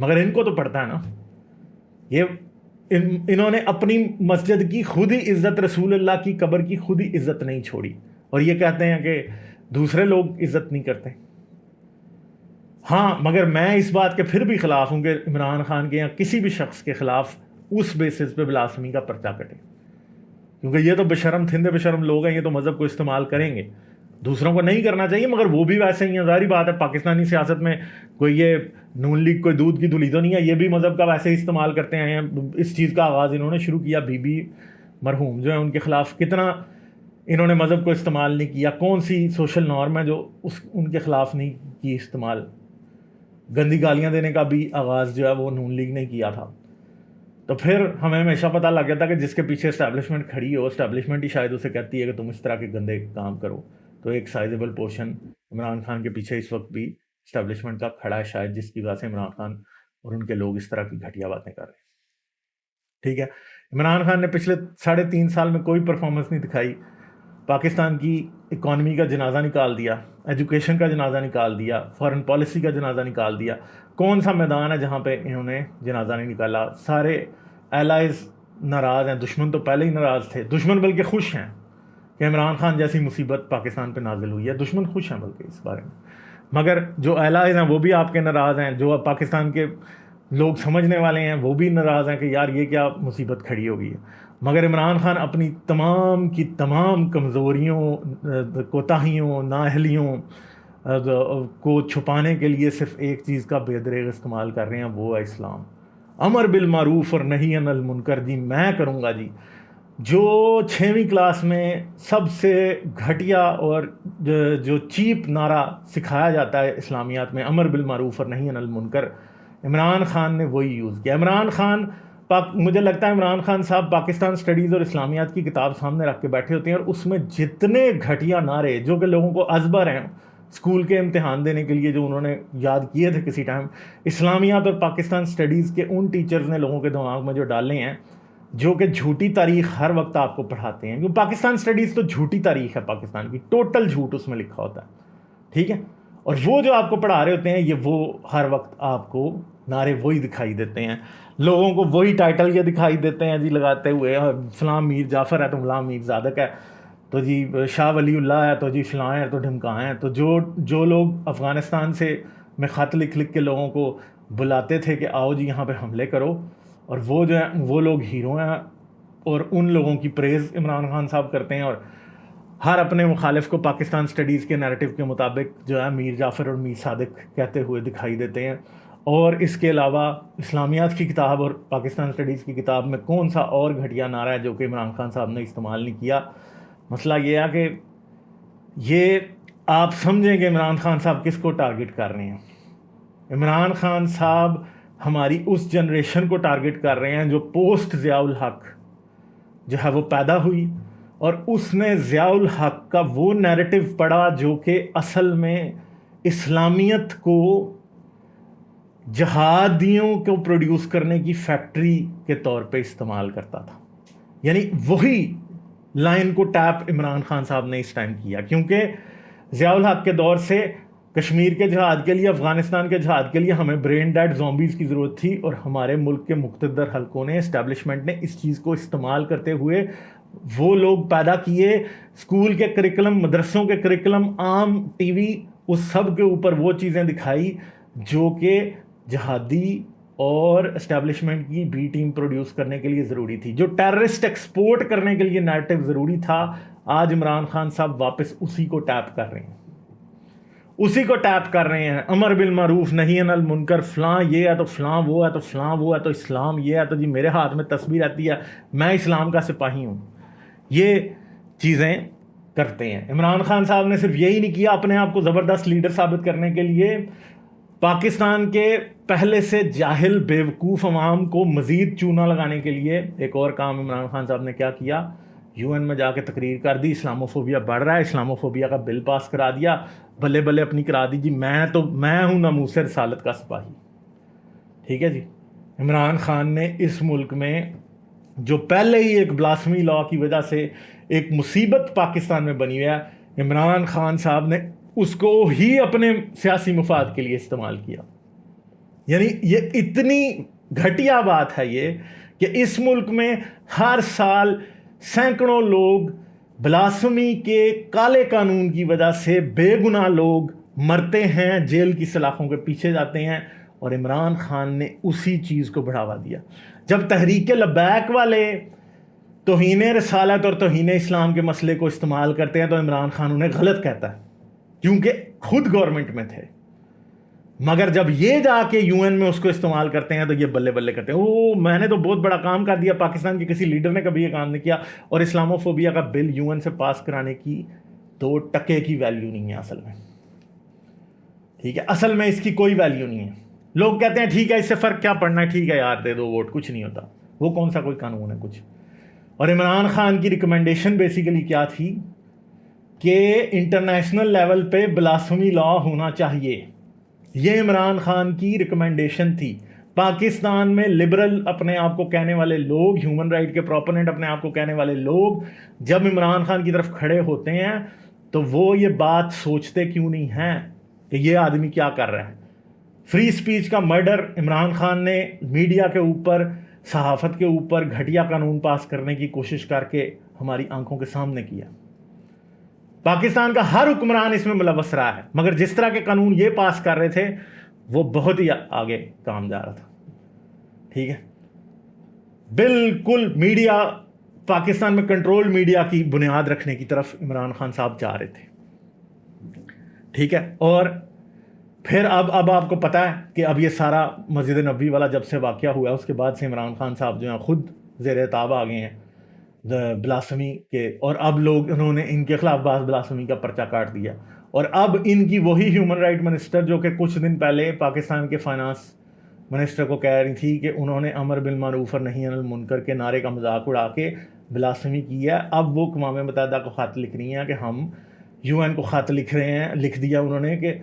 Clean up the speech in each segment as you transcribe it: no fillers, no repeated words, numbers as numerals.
مگر ان کو تو پڑتا ہے نا. یہ انہوں نے اپنی مسجد کی خود ہی عزت، رسول اللہ کی قبر کی خود ہی عزت نہیں چھوڑی، اور یہ کہتے ہیں کہ دوسرے لوگ عزت نہیں کرتے. ہاں مگر میں اس بات کے پھر بھی خلاف ہوں کہ عمران خان کے یا کسی بھی شخص کے خلاف اس بیسس پہ بلاسفمی کا پرچہ کٹے، کیونکہ یہ تو بشرم تھندے بشرم لوگ ہیں، یہ تو مذہب کو استعمال کریں گے. دوسروں کو نہیں کرنا چاہیے، مگر وہ بھی ویسے ہی ہیں. ظاہری بات ہے پاکستانی سیاست میں کوئی یہ نون لیگ کوئی دودھ کی دھلی تو نہیں ہے، یہ بھی مذہب کا ویسے ہی استعمال کرتے ہیں. اس چیز کا آغاز انہوں نے شروع کیا، بی بی مرحوم جو ہے ان کے خلاف کتنا انہوں نے مذہب کو استعمال نہیں کیا. کون سی سوشل نارم ہے جو ان کے خلاف نہیں کی استعمال. گندی گالیاں دینے کا بھی آغاز جو ہے وہ نون لیگ نے کیا تھا. تو پھر ہمیں ہمیشہ پتہ لگ گیا تھا کہ جس کے پیچھے اسٹیبلشمنٹ کھڑی ہو، اسٹیبلشمنٹ ہی شاید اسے کہتی ہے کہ تم اس طرح کے گندے کام کرو. تو ایک سائزیبل پورشن عمران خان کے پیچھے اس وقت بھی اسٹیبلشمنٹ کا کھڑا ہے شاید، جس کی وجہ سے عمران خان اور ان کے لوگ اس طرح کی گھٹیا باتیں کر رہے ہیں. ٹھیک ہے، عمران خان نے پچھلے 3.5 سال میں کوئی پرفارمنس نہیں دکھائی. پاکستان کی اکانومی کا جنازہ نکال دیا، ایجوکیشن کا جنازہ نکال دیا، فارن پالیسی کا جنازہ نکال دیا. کون سا میدان ہے جہاں پہ انہوں نے جنازہ نہیں نکالا؟ سارے الائز ناراض ہیں، دشمن تو پہلے ہی ناراض تھے. دشمن بلکہ خوش ہیں کہ عمران خان جیسی مصیبت پاکستان پہ نازل ہوئی ہے. دشمن خوش ہیں بلکہ اس بارے میں، مگر جو الائز ہیں وہ بھی آپ کے ناراض ہیں. جو پاکستان کے لوگ سمجھنے والے ہیں وہ بھی ناراض ہیں کہ یار یہ کیا مصیبت کھڑی ہو گئی ہے. مگر عمران خان اپنی تمام کی تمام کمزوریوں، کوتاہیوں، نااہلیوں کو چھپانے کے لیے صرف ایک چیز کا بے دریغ استعمال کر رہے ہیں، وہ ہے اسلام. امر بالمعروف اور نہی عن المنکر جی میں کروں گا جی. جو 6ویں کلاس میں سب سے گھٹیا اور جو چیپ نعرہ سکھایا جاتا ہے اسلامیات میں، امر بالمعروف اور نہی عن المنکر، عمران خان نے وہی یوز کیا. عمران خان مجھے لگتا ہے عمران خان صاحب پاکستان اسٹڈیز اور اسلامیات کی کتاب سامنے رکھ کے بیٹھے ہوتے ہیں، اور اس میں جتنے گھٹیا نعرے جو کہ لوگوں کو ازبر ہیں اسکول کے امتحان دینے کے لیے جو انہوں نے یاد کیے تھے کسی ٹائم، اسلامیات اور پاکستان اسٹڈیز کے ان ٹیچرز نے لوگوں کے دماغ میں جو ڈالے ہیں، جو کہ جھوٹی تاریخ ہر وقت آپ کو پڑھاتے ہیں. کیونکہ پاکستان اسٹڈیز تو جھوٹی تاریخ ہے، پاکستان کی ٹوٹل جھوٹ اس میں لکھا ہوتا ہے. ٹھیک ہے، اور وہ جو آپ کو پڑھا رہے ہوتے ہیں یہ وہ ہر وقت آپ کو نعرے وہی دکھائی دیتے ہیں، لوگوں کو وہی ٹائٹل یہ دکھائی دیتے ہیں جی لگاتے ہوئے، فلاں میر جعفر ہے تو فلاں میر زادق ہے، تو جی شاہ ولی اللہ ہے تو جی فلاں ہے تو ڈھمکاں ہیں. تو جو لوگ افغانستان سے میں خط لکھ کے لوگوں کو بلاتے تھے کہ آؤ جی یہاں پہ حملے کرو، اور وہ جو ہیں وہ لوگ ہیرو ہیں، اور ان لوگوں کی پریز عمران خان صاحب کرتے ہیں، اور ہر اپنے مخالف کو پاکستان اسٹڈیز کے نیریٹو کے مطابق جو ہے میر جعفر اور میر صادق کہتے ہوئے دکھائی دیتے ہیں. اور اس کے علاوہ اسلامیات کی کتاب اور پاکستان اسٹڈیز کی کتاب میں کون سا اور گھٹیا نعرہ ہے جو کہ عمران خان صاحب نے استعمال نہیں کیا. مسئلہ یہ ہے کہ یہ آپ سمجھیں کہ عمران خان صاحب کس کو ٹارگٹ کر رہے ہیں. عمران خان صاحب ہماری اس جنریشن کو ٹارگٹ کر رہے ہیں جو پوسٹ ضیاء الحق جو ہے وہ پیدا ہوئی، اور اس نے ضیاء الحق کا وہ نیریٹو پڑھا جو کہ اصل میں اسلامیت کو جہادیوں کو پروڈیوس کرنے کی فیکٹری کے طور پہ استعمال کرتا تھا. یعنی وہی لائن کو ٹیپ عمران خان صاحب نے اس ٹائم کیا، کیونکہ ضیاء الحق کے دور سے کشمیر کے جہاد کے لیے، افغانستان کے جہاد کے لیے ہمیں برین ڈیڈ زومبیز کی ضرورت تھی، اور ہمارے ملک کے مقتدر حلقوں نے، اسٹیبلشمنٹ نے اس چیز کو استعمال کرتے ہوئے وہ لوگ پیدا کیے. اسکول کے کریکلم، مدرسوں کے کریکلم، عام ٹی وی، اس سب کے اوپر وہ چیزیں دکھائی جو کہ جہادی اور اسٹیبلشمنٹ کی بی ٹیم پروڈیوس کرنے کے لیے ضروری تھی، جو ٹیررسٹ ایکسپورٹ کرنے کے لیے نیریٹو ضروری تھا. آج عمران خان صاحب واپس اسی کو ٹیپ کر رہے ہیں، اسی کو ٹیپ کر رہے ہیں. امر بالمعروف نہی عن المنکر، فلاں یہ ہے تو فلاں وہ ہے تو فلاں وہ ہے تو اسلام یہ ہے تو جی میرے ہاتھ میں تسبیح رہتی ہے میں اسلام کا سپاہی ہوں. یہ چیزیں کرتے ہیں. عمران خان صاحب نے صرف یہی نہیں کیا، اپنے آپ کو زبردست لیڈر ثابت کرنے کے لیے پاکستان کے پہلے سے جاہل بیوقوف عوام کو مزید چونا لگانے کے لیے ایک اور کام عمران خان صاحب نے کیا کیا، یو این میں جا کے تقریر کر دی، اسلاموفوبیا بڑھ رہا ہے، اسلاموفوبیا کا بل پاس کرا دیا، بلے بلے اپنی کرا دی جی، میں ہوں ناموس رسالت کا سپاہی. ٹھیک ہے جی. عمران خان نے اس ملک میں جو پہلے ہی ایک بلاسفمی لا کی وجہ سے ایک مصیبت پاکستان میں بنی ہوئی ہے، عمران خان صاحب نے اس کو ہی اپنے سیاسی مفاد کے لیے استعمال کیا. یعنی یہ اتنی گھٹیا بات ہے یہ کہ اس ملک میں ہر سال سینکڑوں لوگ بلاسفمی کے کالے قانون کی وجہ سے بے گناہ لوگ مرتے ہیں، جیل کی سلاخوں کے پیچھے جاتے ہیں، اور عمران خان نے اسی چیز کو بڑھاوا دیا۔ جب تحریک لبیک والے توہین رسالت اور توہین اسلام کے مسئلے کو استعمال کرتے ہیں تو عمران خان انہیں غلط کہتا ہے کیونکہ خود گورنمنٹ میں تھے، مگر جب یہ جا کے یو این میں اس کو استعمال کرتے ہیں تو یہ بلے بلے کرتے ہیں، او میں نے تو بہت بڑا کام کر دیا، پاکستان کے کسی لیڈر نے کبھی یہ کام نہیں کیا۔ اور اسلاموفوبیا کا بل یو این سے پاس کرانے کی 2 ٹکے کی ویلیو نہیں ہے اصل میں، ٹھیک ہے، اصل میں اس کی کوئی ویلیو نہیں ہے۔ لوگ کہتے ہیں ٹھیک ہے اس سے فرق کیا پڑنا ہے، ٹھیک ہے یار دے دو ووٹ، کچھ نہیں ہوتا، وہ کون سا کوئی قانون ہے کچھ۔ اور عمران خان کی ریکمنڈیشن بیسیکلی کیا تھی کہ انٹرنیشنل لیول پہ بلاسفمی لا ہونا چاہیے، یہ عمران خان کی ریکمنڈیشن تھی۔ پاکستان میں لبرل اپنے آپ کو کہنے والے لوگ، ہیومن رائٹ کے پروپوننٹ اپنے آپ کو کہنے والے لوگ جب عمران خان کی طرف کھڑے ہوتے ہیں تو وہ یہ بات سوچتے کیوں نہیں ہیں کہ یہ آدمی کیا کر رہا ہے۔ فری سپیچ کا مرڈر عمران خان نے میڈیا کے اوپر، صحافت کے اوپر گھٹیا قانون پاس کرنے کی کوشش کر کے ہماری آنکھوں کے سامنے کیا۔ پاکستان کا ہر حکمران اس میں ملوث رہا ہے، مگر جس طرح کے قانون یہ پاس کر رہے تھے وہ بہت ہی آگے کام جا رہا تھا، ٹھیک ہے۔ بالکل میڈیا، پاکستان میں کنٹرول میڈیا کی بنیاد رکھنے کی طرف عمران خان صاحب جا رہے تھے، ٹھیک ہے۔ اور پھر اب آپ کو پتہ ہے کہ اب یہ سارا مسجد نبوی والا جب سے واقعہ ہوا اس کے بعد سے عمران خان صاحب جو ہیں خود زیر اعتاب آ گئے ہیں بلاسفمی کے، اور اب لوگ انہوں نے ان کے خلاف بعض بلاسفمی کا پرچہ کاٹ دیا، اور اب ان کی وہی ہیومن رائٹ منسٹر جو کہ کچھ دن پہلے پاکستان کے فائنانس منسٹر کو کہہ رہی تھی کہ انہوں نے امر بالمعروف اور نہی عن المنکر کے نعرے کا مذاق اڑا کے بلاسفمی کی ہے، اب وہ اقوام متحدہ کو خط لکھ رہی ہیں کہ ہم یو این کو خط لکھ رہے ہیں، لکھ دیا انہوں نے کہ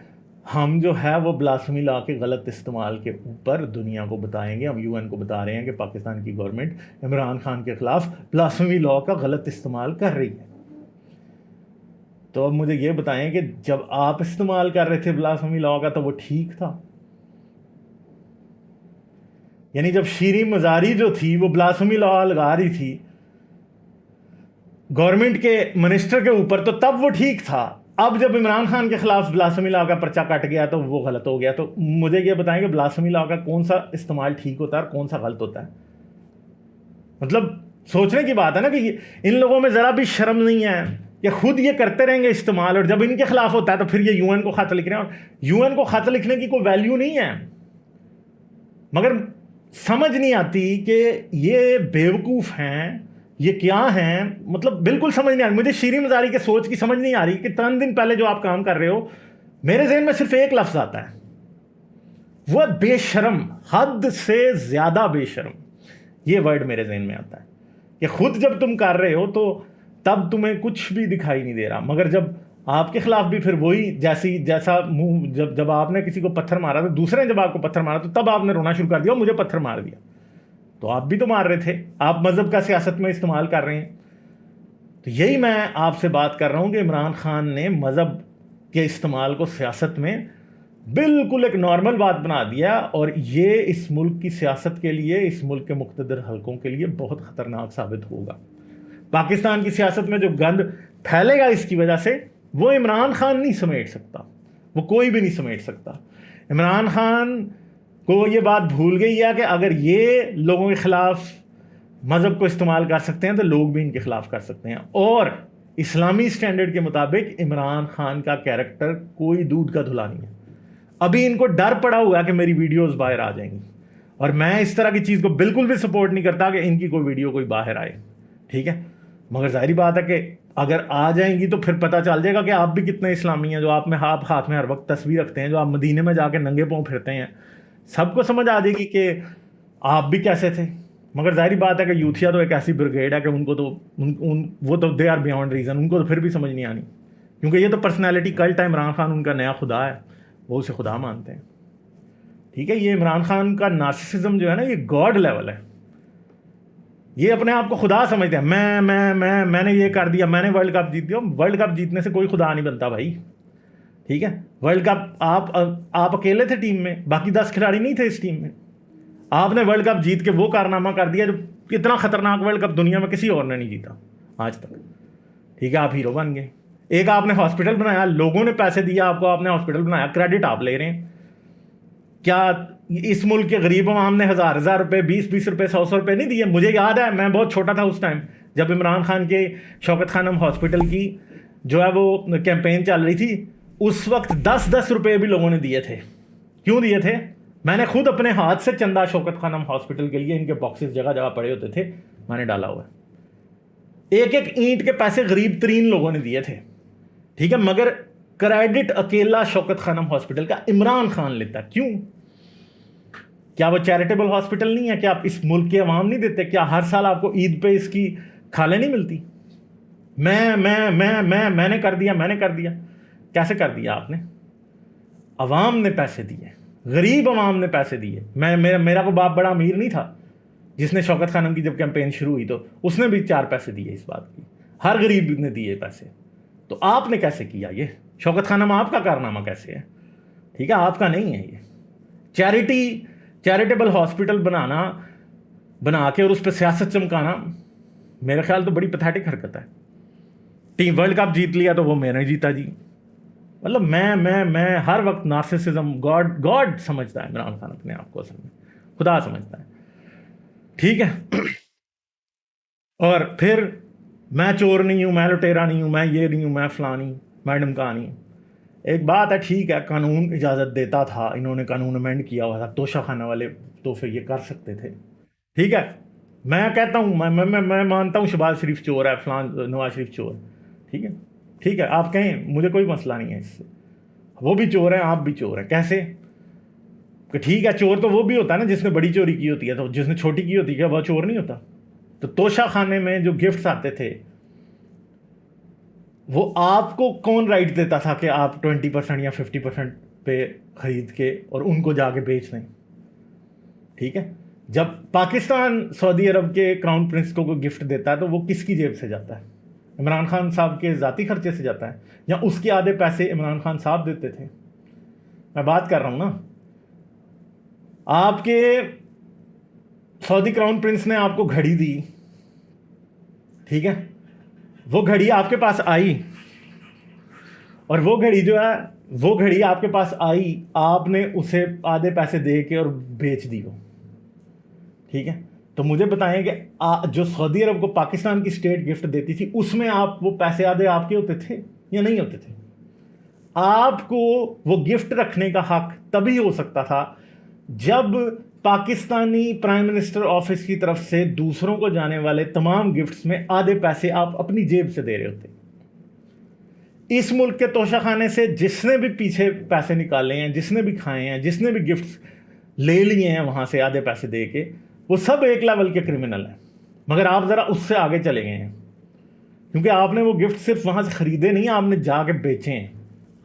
ہم جو ہے وہ بلاسفمی لا کے غلط استعمال کے اوپر دنیا کو بتائیں گے۔ ہم یو این کو بتا رہے ہیں کہ پاکستان کی گورنمنٹ عمران خان کے خلاف بلاسفمی لا کا غلط استعمال کر رہی ہے۔ تو اب مجھے یہ بتائیں کہ جب آپ استعمال کر رہے تھے بلاسفمی لا کا تو وہ ٹھیک تھا؟ یعنی جب شیریں مزاری جو تھی وہ بلاسفمی لا لگا رہی تھی گورنمنٹ کے منسٹر کے اوپر تو تب وہ ٹھیک تھا، اب جب عمران خان کے خلاف بلاسفمی لا کا پرچہ کٹ گیا تو وہ غلط ہو گیا۔ تو مجھے یہ بتائیں کہ بلاسفمی لا کا کون سا استعمال ٹھیک ہوتا ہے اور کون سا غلط ہوتا ہے؟ مطلب سوچنے کی بات ہے نا کہ ان لوگوں میں ذرا بھی شرم نہیں ہے کہ خود یہ کرتے رہیں گے استعمال، اور جب ان کے خلاف ہوتا ہے تو پھر یہ یو این کو خط لکھ رہے ہیں، اور یو این کو خط لکھنے کی کوئی ویلیو نہیں ہے، مگر سمجھ نہیں آتی کہ یہ بیوقوف ہیں، یہ کیا ہیں، مطلب بالکل سمجھ نہیں آ رہی مجھے شیریں مزاری کے سوچ کی سمجھ نہیں آ رہی کہ 3 دن پہلے جو آپ کام کر رہے ہو میرے ذہن میں صرف ایک لفظ آتا ہے، وہ بے شرم، حد سے زیادہ بے شرم، یہ ورڈ میرے ذہن میں آتا ہے کہ خود جب تم کر رہے ہو تو تب تمہیں کچھ بھی دکھائی نہیں دے رہا، مگر جب آپ کے خلاف بھی پھر وہی جیسا منہ جب آپ نے کسی کو پتھر مارا تو دوسرے نے جب آپ کو پتھر مارا تو تب آپ نے رونا شروع کر دیا اور مجھے پتھر مار دیا، تو آپ بھی تو مار رہے تھے، آپ مذہب کا سیاست میں استعمال کر رہے ہیں۔ تو یہی میں آپ سے بات کر رہا ہوں کہ عمران خان نے مذہب کے استعمال کو سیاست میں بالکل ایک نارمل بات بنا دیا، اور یہ اس ملک کی سیاست کے لیے، اس ملک کے مقتدر حلقوں کے لیے بہت خطرناک ثابت ہوگا۔ پاکستان کی سیاست میں جو گند پھیلے گا اس کی وجہ سے وہ عمران خان نہیں سمیٹ سکتا، وہ کوئی بھی نہیں سمیٹ سکتا۔ عمران خان کو یہ بات بھول گئی ہے کہ اگر یہ لوگوں کے خلاف مذہب کو استعمال کر سکتے ہیں تو لوگ بھی ان کے خلاف کر سکتے ہیں، اور اسلامی سٹینڈرڈ کے مطابق عمران خان کا کیریکٹر کوئی دودھ کا دھلا نہیں ہے۔ ابھی ان کو ڈر پڑا ہوا ہے کہ میری ویڈیوز باہر آ جائیں گی، اور میں اس طرح کی چیز کو بالکل بھی سپورٹ نہیں کرتا کہ ان کی کوئی ویڈیو کوئی باہر آئے، ٹھیک ہے، مگر ظاہری بات ہے کہ اگر آ جائیں گی تو پھر پتہ چل جائے گا کہ آپ بھی کتنے اسلامی ہیں، جو آپ ہاتھ میں ہر وقت تصویر رکھتے ہیں، جو آپ مدینے میں جا کے ننگے پاؤں پھرتے ہیں، سب کو سمجھ آ جائے گی کہ آپ بھی کیسے تھے۔ مگر ظاہری بات ہے کہ یوتھیا تو ایک ایسی بریگیڈ ہے کہ ان کو تو وہ تو دے آر بیانڈ ریزن، ان کو تو پھر بھی سمجھ نہیں آنی، کیونکہ یہ تو پرسنالٹی کلٹ ہے، عمران خان ان کا نیا خدا ہے، وہ اسے خدا مانتے ہیں، ٹھیک ہے۔ یہ عمران خان کا نارسسزم جو ہے نا یہ گاڈ لیول ہے، یہ اپنے آپ کو خدا سمجھتے ہیں، میں نے یہ کر دیا، میں نے ورلڈ کپ جیت دیا۔ ورلڈ کپ جیتنے سے کوئی خدا نہیں بنتا بھائی، ٹھیک ہے. ورلڈ کپ آپ اکیلے تھے ٹیم میں, باقی 10 کھلاڑی نہیں تھے اس ٹیم میں. آپ نے ورلڈ کپ جیت کے وہ کارنامہ کر دیا جو اتنا خطرناک ورلڈ کپ دنیا میں کسی اور نے نہیں جیتا آج تک. ٹھیک ہے, آپ ہیرو بن گئے. ایک آپ نے ہاسپٹل بنایا, لوگوں نے پیسے دیا آپ کو, آپ نے ہاسپٹل بنایا, کریڈٹ آپ لے رہے ہیں. کیا اس ملک کے غریب عوام نے 1000 روپے, 20 روپے, 100 روپے نہیں دیے؟ مجھے یاد ہے, میں بہت چھوٹا تھا اس ٹائم جب عمران خان کے شوکت خانم ہاسپٹل کی جو ہے وہ کیمپین چل رہی تھی. اس وقت 10 روپے بھی لوگوں نے دیے تھے. کیوں دیے تھے؟ میں نے خود اپنے ہاتھ سے چندہ شوکت خانم ہاسپٹل کے لیے, ان کے باکسز جگہ جگہ پڑے ہوتے تھے, میں نے ڈالا ہوا ہے. ایک اینٹ کے پیسے غریب ترین لوگوں نے دیے تھے. ٹھیک ہے, مگر کریڈٹ اکیلا شوکت خانم ہاسپٹل کا عمران خان لیتا. کیوں؟ کیا وہ چیریٹیبل ہاسپٹل نہیں ہے؟ کیا آپ اس ملک کے عوام نہیں دیتے؟ کیا ہر سال آپ کو عید پہ اس کی کھالیں نہیں ملتی؟ میں نے کر دیا. کیسے کر دیا آپ نے؟ عوام نے پیسے دیے, غریب عوام نے پیسے دیے. میرا کو باپ بڑا امیر نہیں تھا جس نے شوکت خانم کی جب کیمپین شروع ہوئی تو اس نے بھی 4 پیسے دیے اس بات کی. ہر غریب نے دیے پیسے. تو آپ نے کیسے کیا یہ؟ شوکت خانم آپ کا کارنامہ کیسے ہے؟ ٹھیک ہے, آپ کا نہیں ہے یہ. چیریٹیبل ہاسپٹل بنا کے اور اس پہ سیاست چمکانا میرے خیال تو بڑی پیتھیٹک حرکت ہے. ٹیم ورلڈ کپ جیت لیا تو وہ میں نے جیتا جی. مطلب میں ہر وقت نارسسزم, گاڈ سمجھتا ہے عمران خان اپنے آپ کو, اصل میں خدا سمجھتا ہے. ٹھیک ہے, اور پھر میں چور نہیں ہوں, میں لٹیرا نہیں ہوں, میں یہ نہیں ہوں, میں فلانی, میں ڈمکانی ہوں. ایک بات ہے, ٹھیک ہے, قانون اجازت دیتا تھا, انہوں نے قانون امینڈ کیا ہوا تھا, توشہ خانہ والے تو پھر یہ کر سکتے تھے. ٹھیک ہے, میں کہتا ہوں, میں مانتا ہوں شہباز شریف چور ہے, فلان نواز شریف چور. ٹھیک ہے, آپ کہیں, مجھے کوئی مسئلہ نہیں ہے اس سے. وہ بھی چور ہیں, آپ بھی چور ہیں. کیسے کہ ٹھیک ہے, چور تو وہ بھی ہوتا ہے نا جس نے بڑی چوری کی ہوتی ہے, تو جس نے چھوٹی کی ہوتی ہے وہ چور نہیں ہوتا. تو توشہ خانے میں جو گفٹس آتے تھے وہ آپ کو کون رائٹ دیتا تھا کہ آپ 20% یا 50% پہ خرید کے اور ان کو جا کے بیچ دیں؟ ٹھیک ہے, جب پاکستان سعودی عرب کے کراؤن پرنس کو کوئی گفٹ دیتا ہے تو وہ کس کی جیب سے جاتا ہے؟ عمران خان صاحب کے ذاتی خرچے سے جاتا ہے, یا اس کے آدھے پیسے عمران خان صاحب دیتے تھے؟ میں بات کر رہا ہوں نا, آپ کے سعودی کراؤن پرنس نے آپ کو گھڑی دی. ٹھیک ہے, وہ گھڑی آپ کے پاس آئی, اور وہ گھڑی جو ہے وہ گھڑی آپ کے پاس آئی, آپ نے اسے آدھے پیسے دے کے اور بیچ دی وہ. ٹھیک ہے, تو مجھے بتائیں کہ جو سعودی عرب کو پاکستان کی اسٹیٹ گفٹ دیتی تھی اس میں آپ وہ پیسے آدھے آپ کے ہوتے تھے یا نہیں ہوتے تھے؟ آپ کو وہ گفٹ رکھنے کا حق تبھی ہو سکتا تھا جب پاکستانی پرائم منسٹر آفس کی طرف سے دوسروں کو جانے والے تمام گفٹس میں آدھے پیسے آپ اپنی جیب سے دے رہے ہوتے. اس ملک کے توشہ خانے سے جس نے بھی پیچھے پیسے نکالے ہیں, جس نے بھی کھائے ہیں, جس نے بھی گفٹس لے لیے ہیں وہاں سے آدھے پیسے دے کے, وہ سب ایک لیول کے کرمنل ہیں. مگر آپ ذرا اس سے آگے چلے گئے ہیں, کیونکہ آپ نے وہ گفٹ صرف وہاں سے خریدے نہیں, آپ نے جا کے بیچے ہیں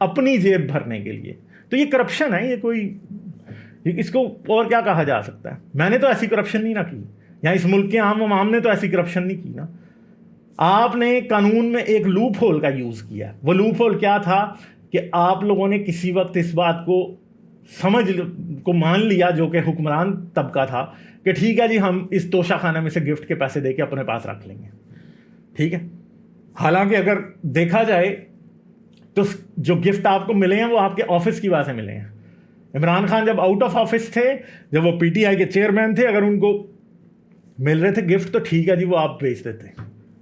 اپنی جیب بھرنے کے لیے. تو یہ کرپشن ہے, یہ کوئی, اس کو اور کیا کہا جا سکتا ہے؟ میں نے تو ایسی کرپشن نہیں نہ کی, یا اس ملک کے عام عوام نے تو ایسی کرپشن نہیں کی نا. آپ نے قانون میں ایک لوپ ہول کا یوز کیا. وہ لوپ ہول کیا تھا کہ آپ لوگوں نے کسی وقت اس بات کو مان لیا, جو کہ حکمران طبقہ تھا, کہ ٹھیک ہے جی ہم اس توشہ خانہ میں سے گفٹ کے پیسے دے کے اپنے پاس رکھ لیں گے. ٹھیک ہے, حالانکہ اگر دیکھا جائے تو جو گفٹ آپ کو ملے ہیں وہ آپ کے آفس کی وجہ سے ملے ہیں. عمران خان جب آؤٹ آف آفس تھے, جب وہ پی ٹی آئی کے چیئرمین تھے, اگر ان کو مل رہے تھے گفٹ تو ٹھیک ہے جی وہ آپ بھیج دیتے,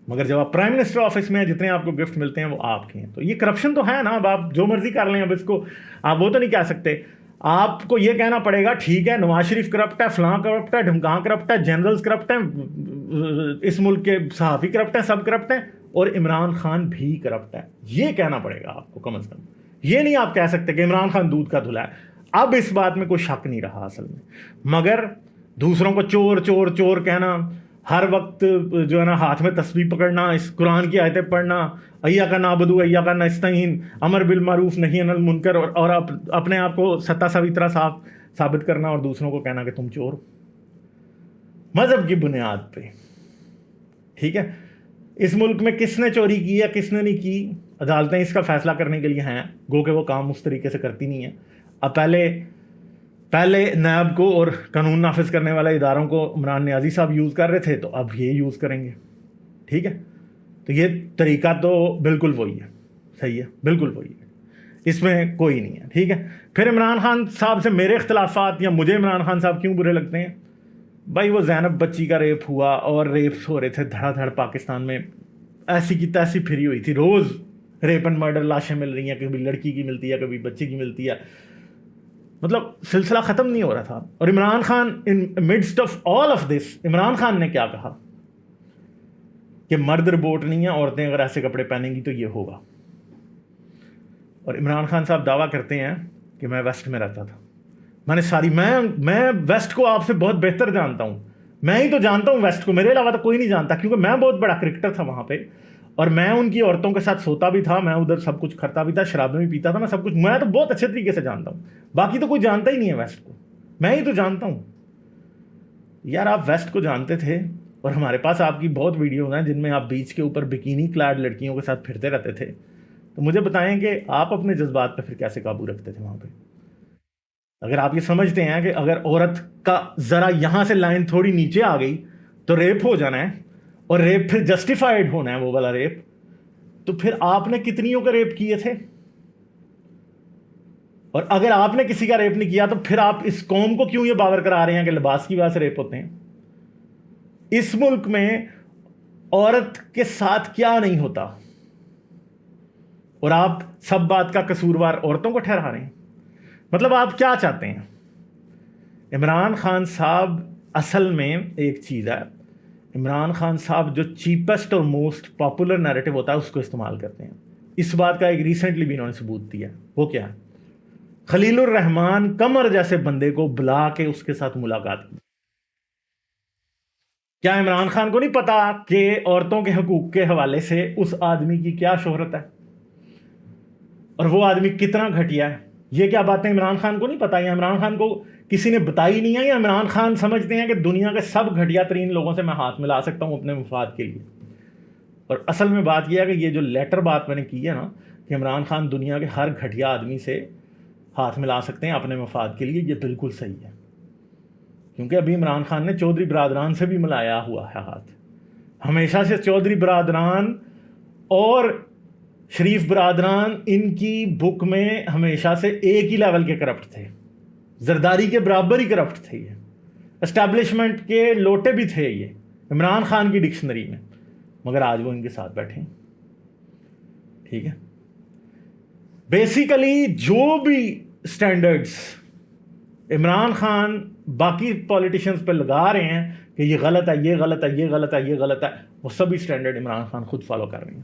مگر جب آپ پرائم منسٹر آفس میں ہیں جتنے آپ کو گفٹ ملتے ہیں وہ آپ کے ہیں. تو یہ کرپشن تو ہے نا. اب آپ جو مرضی کر لیں, اب اس کو آپ وہ تو نہیں کہہ سکتے. آپ کو یہ کہنا پڑے گا ٹھیک ہے نواز شریف کرپٹ ہے, فلاں کرپٹ ہے, ڈھمکاں کرپٹ ہے, جنرلز کرپٹ ہیں, اس ملک کے صحافی کرپٹ ہیں, سب کرپٹ ہیں, اور عمران خان بھی کرپٹ ہے. یہ کہنا پڑے گا آپ کو کم از کم. یہ نہیں آپ کہہ سکتے کہ عمران خان دودھ کا دھلا ہے. اب اس بات میں کوئی شک نہیں رہا اصل میں. مگر دوسروں کو چور چور چور کہنا, ہر وقت جو ہے نا ہاتھ میں تسبیح پکڑنا, اس قرآن کی آیتیں پڑھنا, ایاک نعبد و ایاک نستعین, امر بالمعروف نہی عن المنکر, اور اپنے آپ کو ستا سویترا ثابت کرنا اور دوسروں کو کہنا کہ تم چور, مذہب کی بنیاد پہ. ٹھیک ہے, اس ملک میں کس نے چوری کی ہے کس نے نہیں کی, عدالتیں اس کا فیصلہ کرنے کے لیے ہیں، گو کہ وہ کام اس طریقے سے کرتی نہیں ہیں. اب پہلے نیب کو اور قانون نافذ کرنے والے اداروں کو عمران نیازی صاحب یوز کر رہے تھے، تو اب یہ یوز کریں گے. ٹھیک ہے، تو یہ طریقہ تو بالکل وہی ہے، صحیح ہے، بالکل وہی ہے، اس میں کوئی نہیں ہے. ٹھیک ہے. پھر عمران خان صاحب سے میرے اختلافات، یا مجھے عمران خان صاحب کیوں برے لگتے ہیں؟ بھائی وہ زینب بچی کا ریپ ہوا اور ریپس ہو رہے تھے دھڑا دھڑ پاکستان میں، ایسی کی تیسی پھری ہوئی تھی، روز ریپ اینڈ مرڈر لاشیں مل رہی ہیں، کبھی لڑکی کی ملتی ہے، کبھی بچے کی ملتی ہے، مطلب سلسلہ ختم نہیں ہو رہا تھا. اور Imran Khan in midst of all of this, Imran Khan نے کیا کہا کہ مرد ربوٹ نہیں ہیں، عورتیں اگر ایسے کپڑے پہنیں گی تو یہ ہوگا. اور عمران خان صاحب دعویٰ کرتے ہیں کہ میں ویسٹ میں رہتا تھا. میں ویسٹ کو آپ سے بہت بہتر جانتا ہوں، میں ہی تو جانتا ہوں ویسٹ کو، میرے علاوہ تو کوئی نہیں جانتا، کیونکہ میں بہت بڑا کرکٹر تھا وہاں پہ، اور میں ان کی عورتوں کے ساتھ سوتا بھی تھا، میں ادھر سب کچھ کرتا بھی تھا، شرابیں بھی پیتا تھا، میں سب کچھ، میں تو بہت اچھے طریقے سے جانتا ہوں. باقی تو کوئی جانتا ہی نہیں ہے ویسٹ کو، میں ہی تو جانتا ہوں. یار آپ ویسٹ کو جانتے تھے، اور ہمارے پاس آپ کی بہت ویڈیوز ہیں جن میں آپ بیچ کے اوپر بکینی کلیڈ لڑکیوں کے ساتھ پھرتے رہتے تھے. تو مجھے بتائیں کہ آپ اپنے جذبات پہ پھر کیسے قابو رکھتے تھے وہاں پہ؟ اگر آپ یہ سمجھتے ہیں کہ اگر عورت کا ذرا یہاں سے لائن تھوڑی نیچے آ گئی تو ریپ ہو جانا ہے، اور ریپ پھر جسٹیفائڈ ہونا ہے وہ والا ریپ، تو پھر آپ نے کتنیوں کا ریپ کیے تھے؟ اور اگر آپ نے کسی کا ریپ نہیں کیا تو پھر آپ اس قوم کو کیوں یہ باور کرا رہے ہیں کہ لباس کی وجہ سے ریپ ہوتے ہیں؟ اس ملک میں عورت کے ساتھ کیا نہیں ہوتا، اور آپ سب بات کا قصوروار عورتوں کو ٹھہرا رہے ہیں. مطلب آپ کیا چاہتے ہیں؟ عمران خان صاحب اصل میں ایک چیز ہے، عمران خان صاحب جو چیپسٹ اور موسٹ پاپولر نیریٹو ہوتا ہے اس کو استعمال کرتے ہیں. اس بات کا ایک ریسنٹلی بھی انہوں نے ثبوت دیا. وہ کیا ہے؟ خلیل الرحمان قمر جیسے بندے کو بلا کے اس کے ساتھ ملاقات کی. کیا عمران خان کو نہیں پتا کہ عورتوں کے حقوق کے حوالے سے اس آدمی کی کیا شہرت ہے، اور وہ آدمی کتنا گھٹیا ہے؟ یہ کیا باتیں عمران خان کو نہیں پتا، یا عمران خان کو کسی نے بتائی نہیں ہے، یا عمران خان سمجھتے ہیں کہ دنیا کے سب گھٹیا ترین لوگوں سے میں ہاتھ ملا سکتا ہوں اپنے مفاد کے لیے؟ اور اصل میں بات یہ ہے کہ یہ جو لیٹر بات میں نے کی ہے نا کہ عمران خان دنیا کے ہر گھٹیا آدمی سے ہاتھ ملا سکتے ہیں اپنے مفاد کے لیے، یہ بالکل صحیح ہے. کیونکہ ابھی عمران خان نے چودھری برادران سے بھی ملایا ہوا ہے ہاتھ. ہمیشہ سے چودھری برادران اور شریف برادران ان کی بک میں ہمیشہ سے ایک ہی لیول کے کرپٹ تھے، زرداری کے برابر ہی کرپٹ تھے. یہ اسٹیبلشمنٹ کے لوٹے بھی تھے یہ عمران خان کی ڈکشنری میں، مگر آج وہ ان کے ساتھ بیٹھے ہیں. ٹھیک ہے. بیسیکلی جو بھی سٹینڈرڈز عمران خان باقی پولیٹیشینز پہ لگا رہے ہیں کہ یہ غلط ہے، یہ غلط ہے، یہ غلط ہے، یہ غلط ہے، وہ سبھی سٹینڈرڈ عمران خان خود فالو کر رہے ہیں.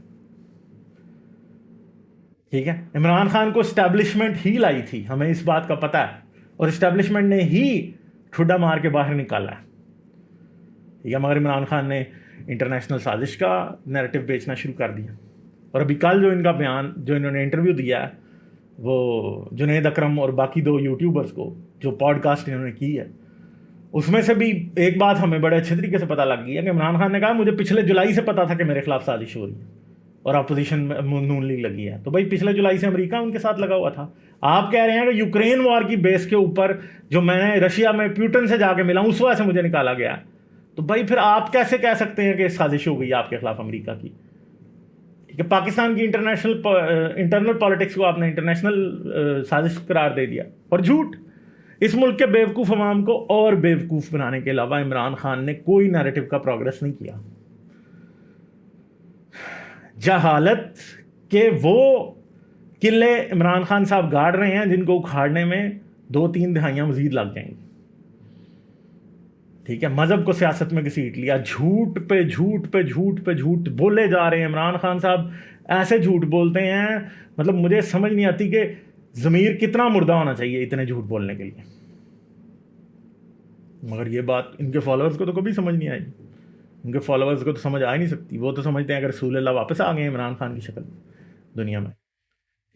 ٹھیک ہے. عمران خان کو اسٹیبلشمنٹ ہی لائی تھی، ہمیں اس بات کا پتہ ہے، اور اسٹیبلشمنٹ نے ہی ٹھڈا مار کے باہر نکالا ہے. ٹھیک ہے. مگر عمران خان نے انٹرنیشنل سازش کا نیریٹو بیچنا شروع کر دیا. اور ابھی کل جو ان کا بیان، جو انہوں نے انٹرویو دیا ہے وہ جنید اکرم اور باقی 2 یوٹیوبرز کو، جو پوڈ کاسٹ انہوں نے کی ہے، اس میں سے بھی ایک بات ہمیں بڑے اچھے طریقے سے پتہ لگ گئی ہے کہ عمران خان نے کہا مجھے پچھلے جولائی سے پتا تھا کہ میرے خلاف سازش ہو رہی ہے اور اپوزیشن نون لیگ لگی ہے. تو بھائی پچھلے جولائی سے امریکہ ان کے ساتھ لگا ہوا تھا. آپ کہہ رہے ہیں کہ یوکرین وار کی بیس کے اوپر جو میں نے رشیا میں پیوٹن سے جا کے ملا ہوں اس وجہ سے مجھے نکالا گیا. تو بھائی پھر آپ کیسے کہہ سکتے ہیں کہ سازش ہو گئی آپ کے خلاف امریکہ کی؟ ٹھیک ہے. پاکستان کی انٹرنل پالیٹکس کو آپ نے انٹرنیشنل سازش قرار دے دیا، اور جھوٹ. اس ملک کے بیوقوف عوام کو اور بیوقوف بنانے کے علاوہ عمران خان نے کوئی نیریٹو کا پروگریس نہیں کیا. جہالت کے وہ قلعے عمران خان صاحب گاڑ رہے ہیں جن کو اکھاڑنے میں 2-3 دہائیاں مزید لگ جائیں گی. ٹھیک ہے. مذہب کو سیاست میں گھسیٹ لیا، جھوٹ پہ جھوٹ پہ جھوٹ پہ جھوٹ بولے جا رہے ہیں. عمران خان صاحب ایسے جھوٹ بولتے ہیں، مطلب مجھے سمجھ نہیں آتی کہ ضمیر کتنا مردہ ہونا چاہیے اتنے جھوٹ بولنے کے لیے. مگر یہ بات ان کے فالوورز کو تو کبھی سمجھ نہیں آئی. ان کے فالوورز کو تو سمجھ آ ہی نہیں سکتی. وہ تو سمجھتے ہیں کہ رسول اللہ واپس آ گئے ہیں عمران خان کی شکل دنیا میں.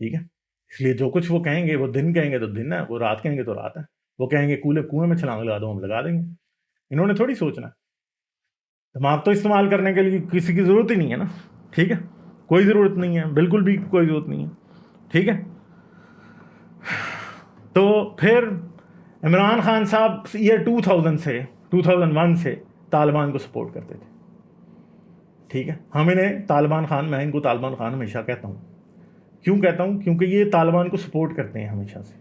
ٹھیک ہے. اس لیے جو کچھ وہ کہیں گے، وہ دن کہیں گے تو دن ہے، وہ رات کہیں گے تو رات ہے. وہ کہیں گے کنویں میں چھلانگ لگا دو، ہم لگا دیں گے. انہوں نے تھوڑی سوچنا. دماغ تو استعمال کرنے کے لیے کسی کی ضرورت ہی نہیں ہے نا. ٹھیک ہے. کوئی ضرورت نہیں ہے، بالکل بھی کوئی ضرورت نہیں ہے. ٹھیک ہے. تو پھر عمران خان صاحب ایئر 2001 سے طالبان کو سپورٹ کرتے تھے. ٹھیک ہے. ہم انہیں طالبان خان، میں ان کو طالبان خان ہمیشہ کہتا ہوں. کیوں کہتا ہوں؟ کیونکہ یہ طالبان کو سپورٹ کرتے ہیں ہمیشہ سے.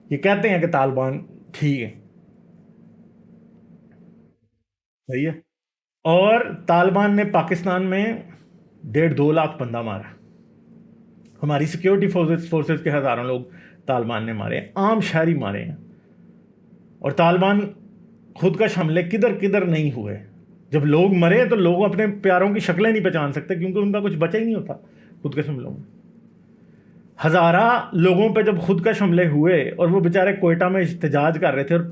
یہ کہتے ہیں کہ طالبان ٹھیک ہے، صحیح ہے. اور طالبان نے پاکستان میں 1.5-2 لاکھ بندہ مارا. ہماری سیکیورٹی فورسز کے ہزاروں لوگ طالبان نے مارے، عام شہری مارے ہیں. اور طالبان خودکش حملے کدھر کدھر نہیں ہوئے. جب لوگ مرے تو لوگ اپنے پیاروں کی شکلیں نہیں پہچان سکتے، کیونکہ ان کا کچھ بچا ہی نہیں ہوتا خودکش حملوں میں. ہزارہ لوگوں پہ جب خودکش حملے ہوئے اور وہ بیچارے کوئٹہ میں احتجاج کر رہے تھے، اور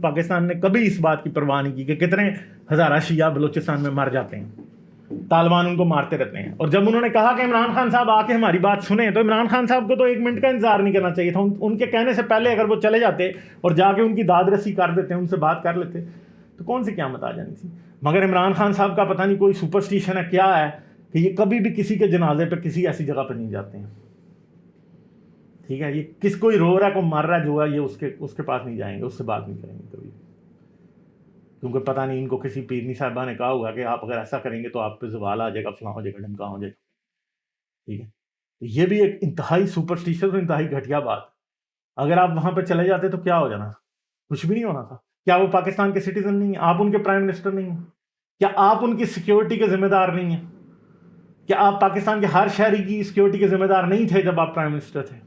پاکستان نے کبھی اس بات کی پرواہ نہیں کی کہ کتنے ہزارہ شیعہ بلوچستان میں مر جاتے ہیں، طالبان ان کو مارتے رہتے ہیں. اور جب انہوں نے کہا کہ عمران خان صاحب آ کے ہماری بات سنیں، تو عمران خان صاحب کو تو 1 منٹ کا انتظار نہیں کرنا چاہیے تھا. ان کے کہنے سے پہلے اگر وہ چلے جاتے اور جا کے ان کی داد رسی کر دیتے، ان سے بات کر لیتے، تو کون سی قیامت آ جانی تھی. مگر عمران خان صاحب کا پتہ نہیں کوئی سپرسٹیشن ہے کیا ہے کہ یہ کبھی بھی کسی کے جنازے پہ کسی ایسی جگہ پہ نہیں جاتے ہیں. ٹھیک ہے. یہ کس کوئی رو رہا ہے، کوئی مر رہا ہے جو ہے، یہ اس کے پاس نہیں جائیں گے، اس سے بات نہیں کریں گے کبھی. کیونکہ پتہ نہیں ان کو کسی پیرنی صاحبہ نے کہا ہوگا کہ آپ اگر ایسا کریں گے تو آپ پہ زوال آ جائے گا، فلاں ہو جائے گا، ڈھمکا ہو جائے گا. ٹھیک ہے. یہ بھی ایک انتہائی سپرسٹیشن اور انتہائی گھٹیا بات. اگر آپ وہاں پہ چلے جاتے تو کیا ہو جانا؟ کچھ بھی نہیں ہونا تھا. کیا وہ پاکستان کے سٹیزن نہیں ہیں؟ آپ ان کے پرائم منسٹر نہیں ہیں؟ کیا آپ ان کی سیکیورٹی کے ذمہ دار نہیں ہیں؟ کیا آپ پاکستان کے ہر شہری کی سیکیورٹی کے ذمہ دار نہیں تھے جب آپ پرائم منسٹر تھے؟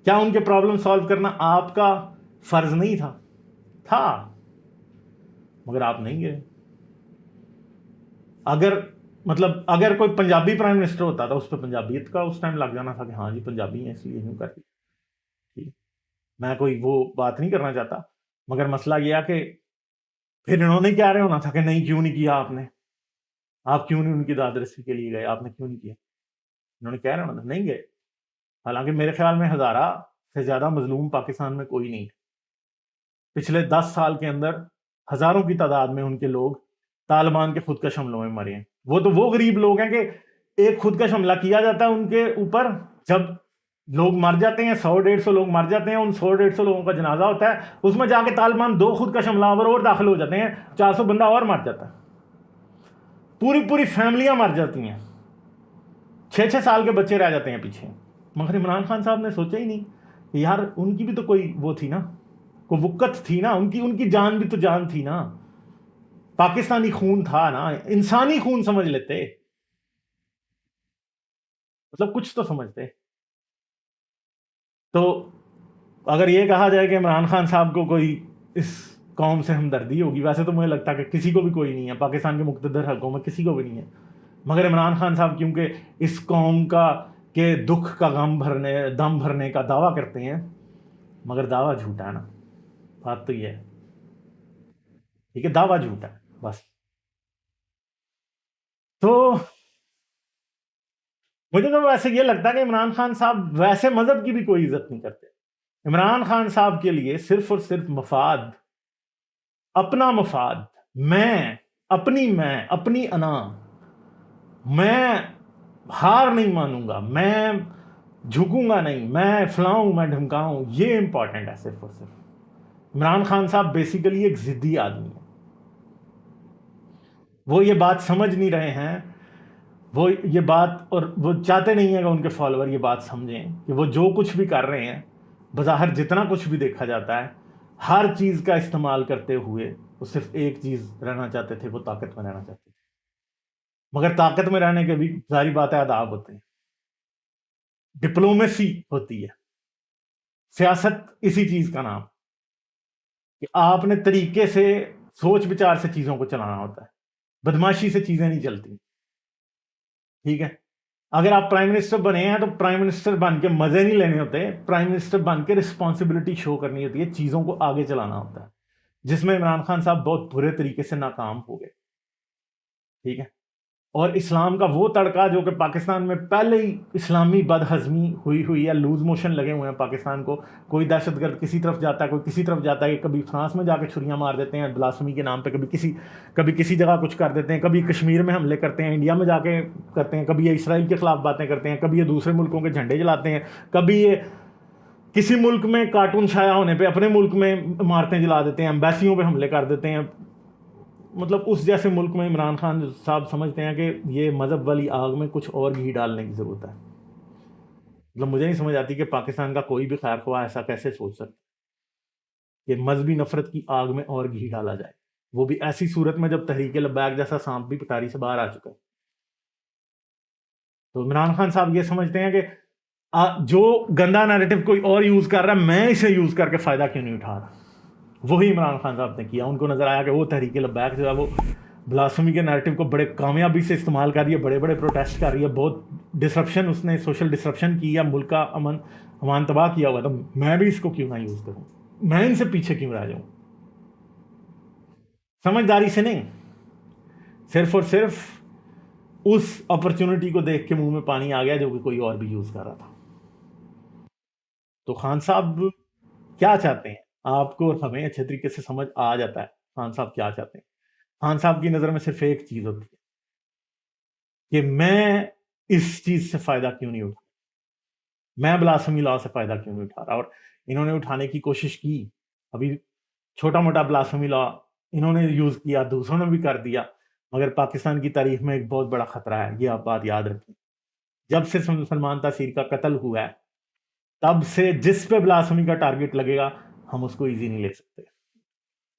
کیا ان کے پرابلم سالو کرنا آپ کا فرض نہیں تھا؟ مگر آپ نہیں گئے. اگر کوئی پنجابی پرائم منسٹر ہوتا تھا، اس پہ پنجابیت کا اس ٹائم لگ جانا تھا کہ ہاں جی پنجابی ہیں اس لیے یوں کرتی. میں کوئی وہ بات نہیں کرنا چاہتا، مگر مسئلہ یہ ہے کہ پھر انہوں نے کیا رہے ہونا تھا کہ نہیں کیوں نہیں کیا آپ کیوں نہیں ان کی داد رسی کے لیے گئے، آپ نے کیوں نہیں کیا. انہوں نے کہہ رہے ہونا تھا نہیں گئے. حالانکہ میرے خیال میں 1000 سے زیادہ مظلوم پاکستان میں کوئی نہیں. پچھلے 10 سال کے اندر ہزاروں کی تعداد میں ان کے لوگ طالبان کے خودکش حملوں میں مرے ہیں. وہ غریب لوگ ہیں کہ ایک خودکش حملہ کیا جاتا ہے ان کے اوپر، جب لوگ مر جاتے ہیں، 100-150 لوگ مر جاتے ہیں، ان 100-150 لوگوں کا جنازہ ہوتا ہے، اس میں جا کے طالبان 2 خودکش حملہ اور داخل ہو جاتے ہیں، 400 بندہ اور مر جاتا ہے، پوری فیملیاں مر جاتی ہیں، 6 سال کے بچے رہ جاتے ہیں پیچھے. مگر عمران خان صاحب نے سوچا ہی نہیں کہ یار ان کی بھی تو کوئی وہ تھی نا، کوئی وقت تھی نا، ان کی جان بھی تو جان تھی نا، پاکستانی خون تھا نا، انسانی خون سمجھ لیتے، مطلب کچھ تو سمجھتے. تو اگر یہ کہا جائے کہ عمران خان صاحب کو کوئی اس قوم سے ہمدردی ہوگی، ویسے تو مجھے لگتا ہے کہ کسی کو بھی کوئی نہیں ہے، پاکستان کے مقتدر حلقوں میں کسی کو بھی نہیں ہے. مگر عمران خان صاحب کیونکہ اس قوم کے دکھ کا دم بھرنے کا دعویٰ کرتے ہیں، مگر دعویٰ جھوٹا ہے نا، بات تو یہ ہے. ٹھیک ہے. دعویٰ جھوٹا ہے بس. تو مجھے تو ویسے یہ لگتا ہے کہ عمران خان صاحب ویسے مذہب کی بھی کوئی عزت نہیں کرتے. عمران خان صاحب کے لیے صرف اور صرف مفاد، اپنا مفاد، اپنی انا، میں ہار نہیں مانوں گا، میں جھکوں گا نہیں، میں فلاؤں، میں ڈھمکاؤں، یہ امپورٹنٹ ہے صرف اور صرف. عمران خان صاحب بیسیکلی ایک ضدی آدمی ہے. وہ یہ بات سمجھ نہیں رہے ہیں، وہ یہ بات، اور وہ چاہتے نہیں ہیں کہ ان کے فالوور یہ بات سمجھیں کہ وہ جو کچھ بھی کر رہے ہیں، بظاہر جتنا کچھ بھی دیکھا جاتا ہے، ہر چیز کا استعمال کرتے ہوئے وہ صرف ایک چیز رہنا چاہتے تھے، وہ طاقت میں رہنا چاہتے تھے. مگر طاقت میں رہنے کے بھی ظاہری بات ہے آداب ہوتے ہیں، ڈپلومیسی ہوتی ہے، سیاست اسی چیز کا نام کہ آپ نے طریقے سے، سوچ بچار سے چیزوں کو چلانا ہوتا ہے. بدماشی سے چیزیں نہیں چلتی. ٹھیک ہے. اگر آپ پرائم منسٹر بنے ہیں تو پرائم منسٹر بن کے مزے نہیں لینے ہوتے، پرائم منسٹر بن کے رسپانسبلٹی شو کرنی ہوتی ہے، چیزوں کو آگے چلانا ہوتا ہے، جس میں عمران خان صاحب بہت برے طریقے سے ناکام ہو گئے. ٹھیک ہے. اور اسلام کا وہ تڑکا جو کہ پاکستان میں پہلے ہی اسلامی بد ہضمی ہوئی ہے، لوز موشن لگے ہوئے ہیں پاکستان کو. کوئی دہشت گرد کسی طرف جاتا ہے، کوئی کسی طرف جاتا ہے، کبھی فرانس میں جا کے چھریاں مار دیتے ہیں بلاسفمی کے نام پہ، کبھی کسی جگہ کچھ کر دیتے ہیں، کبھی کشمیر میں حملے کرتے ہیں، انڈیا میں جا کے کرتے ہیں، کبھی یہ اسرائیل کے خلاف باتیں کرتے ہیں، کبھی یہ دوسرے ملکوں کے جھنڈے جلاتے ہیں، کبھی یہ کسی ملک میں کارٹون شائع ہونے پہ اپنے ملک میں عمارتیں جلا دیتے ہیں، ایمبیسیوں پہ حملے کر دیتے ہیں. مطلب اس جیسے ملک میں عمران خان صاحب سمجھتے ہیں کہ یہ مذہب والی آگ میں کچھ اور گھی ڈالنے کی ضرورت ہے. مطلب مجھے نہیں سمجھ آتی کہ پاکستان کا کوئی بھی خیر خواہ ایسا کیسے سوچ سکتا کہ مذہبی نفرت کی آگ میں اور گھی ڈالا جائے، وہ بھی ایسی صورت میں جب تحریک لبیک جیسا سانپ بھی پٹاری سے باہر آ چکا ہے. تو عمران خان صاحب یہ سمجھتے ہیں کہ جو گندا نیریٹو کوئی اور یوز کر رہا ہے، میں اسے یوز کر کے فائدہ کیوں نہیں اٹھا رہا. وہی عمران خان صاحب نے کیا. ان کو نظر آیا کہ وہ تحریک لبیک جو ہے وہ بلاسفمی کے نیریٹو کو بڑے کامیابی سے استعمال کر رہی ہے، بڑے بڑے پروٹیسٹ کر رہی ہے، بہت ڈسرپشن، اس نے سوشل ڈسرپشن کی ہے، ملک کا امن امان تباہ کیا ہوا. تو میں بھی اس کو کیوں نہ یوز کروں، میں ان سے پیچھے کیوں رہ جاؤں. سمجھداری سے نہیں، صرف اور صرف اس اپرچونٹی کو دیکھ کے منہ میں پانی آ گیا جو کہ کوئی اور بھی یوز کر رہا تھا. تو خان صاحب کیا چاہتے ہیں آپ کو اور ہمیں اچھے طریقے سے سمجھ آ جاتا ہے خان صاحب کیا چاہتے ہیں. خان صاحب کی نظر میں صرف ایک چیز ہوتی ہے کہ میں اس چیز سے فائدہ کیوں نہیں اٹھا، میں بلاسفمی لا سے فائدہ کیوں نہیں اٹھا رہا. اور انہوں نے اٹھانے کی کوشش کی، ابھی چھوٹا موٹا بلاسفمی لا انہوں نے یوز کیا، دوسروں نے بھی کر دیا، مگر پاکستان کی تاریخ میں ایک بہت بڑا خطرہ ہے. یہ آپ بات یاد رکھیں، جب سے سلمان تاثیر کا قتل ہوا ہے تب سے جس پہ بلاسفمی کا ٹارگٹ لگے گا ہم اس کو ایزی نہیں لے سکتے.